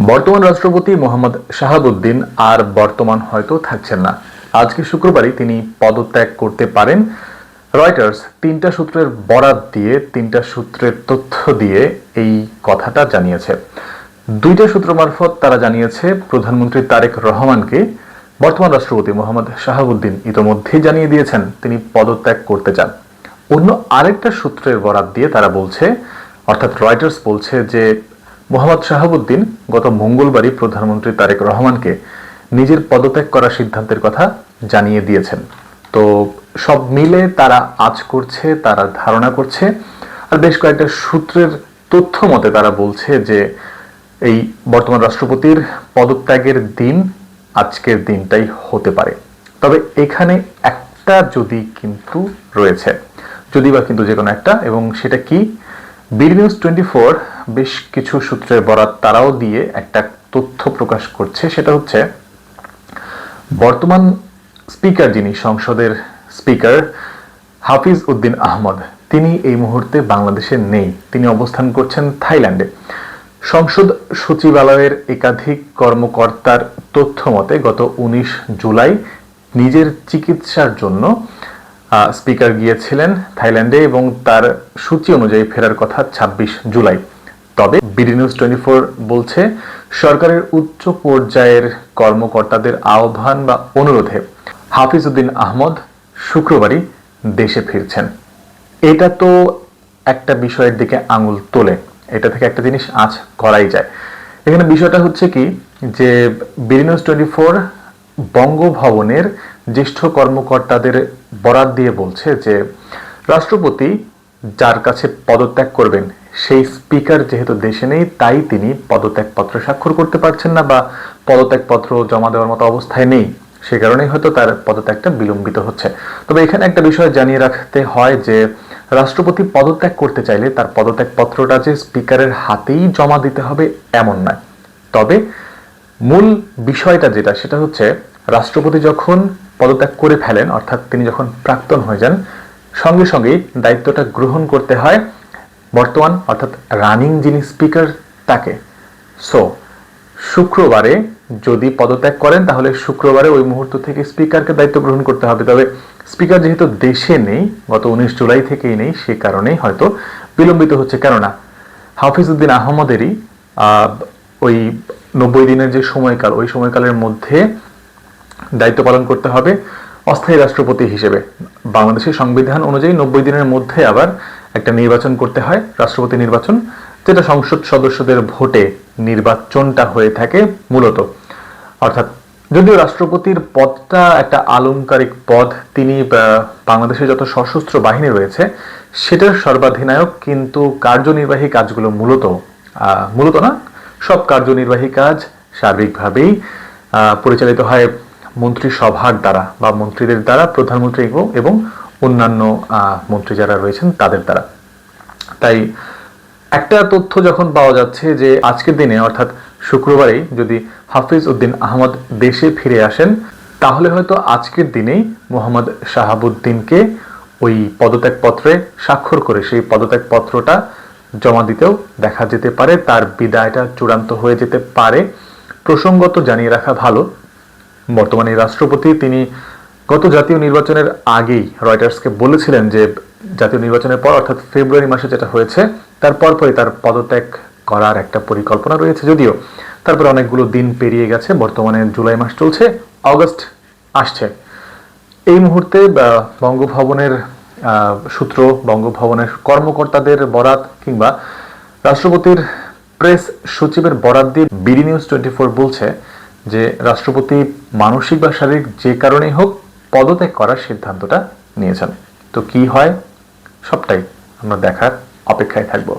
বর্তমান রাষ্ট্রপতি মোহাম্মদ শাহাবুদ্দিন আর বর্তমান হয়তো থাকছেন না। আজকে শুক্রবারই তিনি পদত্যাগ করতে পারেন। রয়টার্স তিনটা সূত্রের বরাত দিয়ে, তিনটা সূত্রের তথ্য দিয়ে এই কথাটা জানিয়েছে। দুইটা সূত্র মারফত তারা জানিয়েছে প্রধানমন্ত্রী তারেক রহমানকে বর্তমান রাষ্ট্রপতি মোহাম্মদ শাহাবুদ্দিন ইতোমধ্যেই জানিয়ে দিয়েছেন তিনি পদত্যাগ করতে চান। অন্য আরেকটা সূত্রের বরাত দিয়ে তারা বলছে, অর্থাৎ রয়টার্স বলছে যে মোহাম্মদ শাহাবুদ্দিন গত মঙ্গলবারই প্রধানমন্ত্রী তারেক রহমানকে নিজের পদত্যাগ করার সিদ্ধান্তের কথা জানিয়ে দিয়েছেন। তো সব মিলে তারা আজ করছে, তারা ধারণা করছে, আর বেশ কয়েকটা সূত্রের তথ্য মতে তারা বলছে যে এই বর্তমান রাষ্ট্রপতির পদত্যাগের দিন আজকের দিনটাই হতে পারে। তবে এখানে একটা যদি কিন্তু রয়েছে, যদি বা কিন্তু যে কোনো একটা, এবং সেটা কি, বিডি নিউজ 24 বেশ কিছু সূত্রের বরাত তারাও দিয়ে একটা তথ্য প্রকাশ করছে। সেটা হচ্ছে বর্তমান স্পিকার, যিনি সংসদের স্পিকার হাফিজ উদ্দিন আহমদ, তিনি এই মুহূর্তে বাংলাদেশে নেই, তিনি অবস্থান করছেন থাইল্যান্ডে। সংসদ সচিবালয়ের একাধিক কর্মকর্তার তথ্য মতে গত 19 জুলাই নিজের চিকিৎসার জন্য স্পিকার গিয়েছিলেন থাইল্যান্ডে এবং তার সূচি অনুযায়ী ফেরার কথা 26 জুলাই। তবে বিডি নিউজ 24 বলছে সরকারের উচ্চ পর্যায়ের কর্মকর্তাদের আহ্বান বা অনুরোধে হাফিজ উদ্দিন আহমদ শুক্রবারই দেশে ফিরছেন। এটা তো একটা বিষয়ের দিকে আঙুল তোলে, এটা থেকে একটা জিনিস আজ করাই যায়। এখানে বিষয়টা হচ্ছে কি, যে বিডি নিউজ 24 বঙ্গভবনের জ্যেষ্ঠ কর্মকর্তাদের বরাত দিয়ে বলছে যে রাষ্ট্রপতি যার কাছে পদত্যাগ করবেন সেই স্পিকার যেহেতু দেশে নেই, তাই তিনি পদত্যাগপত্র স্বাক্ষর করতে পারছেন না বা পদত্যাগপত্র জমা দেওয়ার মতো অবস্থায় নেই, সে কারণেই হয়তো তার পদত্যাগটা বিলম্বিত হচ্ছে। তবে এখানে একটা বিষয় জানিয়ে রাখতে হয় যে রাষ্ট্রপতি পদত্যাগ করতে চাইলে তার পদত্যাগপত্রটা যে স্পিকারের হাতেই জমা দিতে হবে এমন নয়। তবে মূল বিষয়টা যেটা, সেটা হচ্ছে রাষ্ট্রপতি যখন পদত্যাগ করে ফেলেন, অর্থাৎ তিনি যখন প্রাক্তন হয়ে যান, সঙ্গে সঙ্গেই দায়িত্বটা গ্রহণ করতে হয় বর্তমান অর্থাৎ রানিং যিনি স্পিকার তাকে। সো শুক্রবারে যদি পদত্যাগ করেন তাহলে শুক্রবারে ওই মুহূর্ত থেকে স্পিকারকে দায়িত্ব গ্রহণ করতে হবে। তবে স্পিকার যেহেতু দেশে নেই, গত 19 জুলাই থেকেই নেই, সে কারণেই হয়তো বিলম্বিত হচ্ছে। কেননা হাফিজ উদ্দিন আহমদেরই ওই 90 দিনের যে সময়কাল, ওই সময়কালের মধ্যে দায়িত্ব পালন করতে হবে অস্থায়ী রাষ্ট্রপতি হিসেবে। বাংলাদেশের সংবিধান অনুযায়ী 90 দিনের মধ্যে আবার একটা নির্বাচন করতে হয়, রাষ্ট্রপতি নির্বাচন, যেটা সংসদ সদস্যদের ভোটে নির্বাচনটা হয়ে থাকে মূলত। অর্থাৎ যদিও রাষ্ট্রপতির পদটা একটা আলংকারিক পদ, তিনি বাংলাদেশের যত সশস্ত্র বাহিনী রয়েছে সেটার সর্বাধিনায়ক, কিন্তু কার্যনির্বাহী কাজগুলো মূলত না, সব কার্যনির্বাহী কাজ সার্বিকভাবেই পরিচালিত হয় মন্ত্রিসভার দ্বারা বা মন্ত্রীদের দ্বারা, প্রধানমন্ত্রী এবং অন্যান্য মন্ত্রী যারা রয়েছেন তাদের দ্বারা। তাই একটা তথ্য যখন পাওয়া যাচ্ছে যে আজকের দিনে অর্থাৎ শুক্রবারেই যদি হাফিজ উদ্দিন আহমদ দেশে ফিরে আসেন, তাহলে হয়তো আজকের দিনেই মোহাম্মদ শাহাবুদ্দিনকে ওই পদত্যাগপত্রে স্বাক্ষর করে সেই পদত্যাগপত্রটা জমা দিতেও দেখা যেতে পারে, তার বিদায়টা চূড়ান্ত হয়ে যেতে পারে। প্রসঙ্গত জানিয়ে রাখা ভালো, বর্তমানে রাষ্ট্রপতি তিনি গত জাতীয় নির্বাচনের আগেই রয়টার্সকে বলেছিলেন যে জাতীয় নির্বাচনের পর অর্থাৎ ফেব্রুয়ারি মাসে যেটা হয়েছে তার পরপরই তার পদত্যাগ করার একটা পরিকল্পনা রয়েছে। যদিও তারপরে অনেকগুলো দিন পেরিয়ে গেছে, বর্তমানে জুলাই মাস চলছে, অগস্ট আসছে। এই মুহূর্তে বঙ্গভবনের সূত্র, বঙ্গভবনের কর্মকর্তাদের বরাত কিংবা রাষ্ট্রপতির প্রেস সচিবের বরাত দিয়ে বিডি নিউজ 24 বলছে যে রাষ্ট্রপতি মানসিক বা শারীরিক যে কারণেই হোক পদত্যাগ করার সিদ্ধান্তটা নিয়েছেন। তো কি হয় সবটাই আমরা দেখার অপেক্ষায় থাকবো।